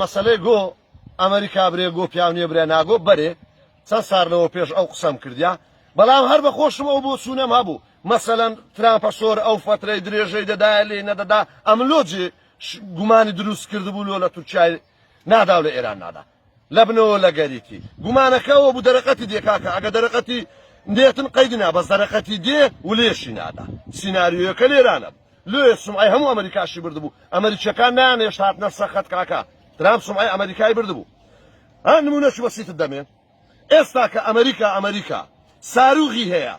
مەسەلەی گۆ ئەمریکا برێ گۆ پیاونێ برێ ناگۆ بەرێ چەند سار لەوە پێش ئەو قسەم کردیا بەڵام هەر بە خۆشم ئەو بۆ چوونەم هەبوو مەسەلەن ترامپە سۆر ئەو فەترەی درێژەی دەدایە لێ نەدەدا ئەملۆجێ گومانی دروست کردبوو لۆ لە تورکیای نادا و لە ئێران نادا لە بنەوە لە گەریکی گومانەکەەوە بوو دەرەقەتی دێکاکە ئەگە دەرەقەتی دێتن قەیدنا بەس دەرەقەتی دێ و لێشی نادا سیناریۆیەکە لێرانە لێ سمعی هەموو ئەمریکاشی بردبوو ئەمریکیەکان نانێش هاتنە سەخت کاکە ترامپ سمعی ئەمریکای بردبوو هەر نمونەش بەسیتت دەمێ ئێستا کە ئەمریکا ساروغی هەیە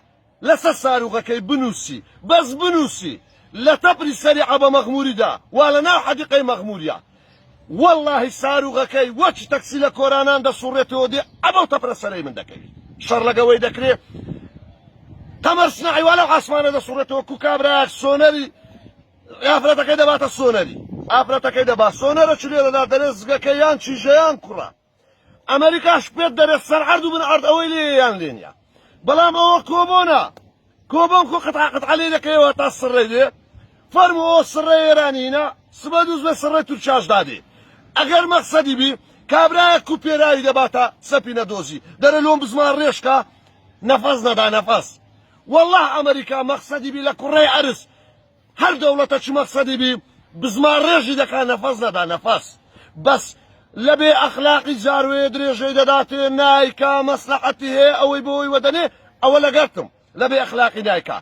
لەسەر ساروغەکەی بنووسی بەس بنووسی لە تەپری سەری عەبە مەغمووریدا وا لە ناو حەدیقەی مەغمووریە واللهی ساروغەکەی وەچ تەکسی لە کۆرانان دەسوڕێتەوە دێ ئەبەو تەپرە سەرەی من دەکەوی شەڕ لەگەوەی دەکرێت تەمەر سناعی وا لەو عاسمانە دەسوڕێتەوە کوکابراک سۆنەری ئافرەتەکەی دەباتە سۆنەری ئافرەتەکەی دەبات سۆنەرە چ لێرەدا دەرێت زگەکەی یان چیژەیان کوڕە ئەمریکاش پێت دەرێت سەر عەرد و بن عەرد ئەوەی لێیان لێنیە بەڵام ئەوە کۆبۆنە کۆبۆن کۆ قەتعا لێ دەکەیەوە تا سڕێ دێ فەرمو ئەوە سڕێ ئێرانینە سبە دووز بێ سڕێ تورکیاش دادێ ئەگەر مەقسەدی بی کابرایە کوپێرایی دەباتە سەپینە دۆزی دەرە لۆم بزمان ڕێشکە نەفەس نەدا نەفەس والله ئەمریکا مەقسەدی بی لە کوڕەی عەرز هەر دەوڵەتە چ مەقسەدی بی بزمان ڕێژی دەکا نەفەس نەدا نەفەس بەس لەبێ ئەخلاقی جاروێ درێژەی دەداتێ نایکا مەسلحەتی هەیە ئەوەی بۆی وەدەنێ ئەوە لەگەرتم لەبێ ئەخلاقی نایکا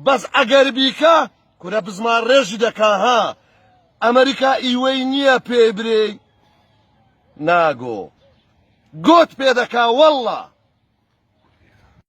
بەس ئەگەر بیکە کورە بزمان ڕێژی دەکا ها ئەمریکا ئیوەی نییە پێی برێ ناگۆ گۆت پێ دەکا وەڵڵا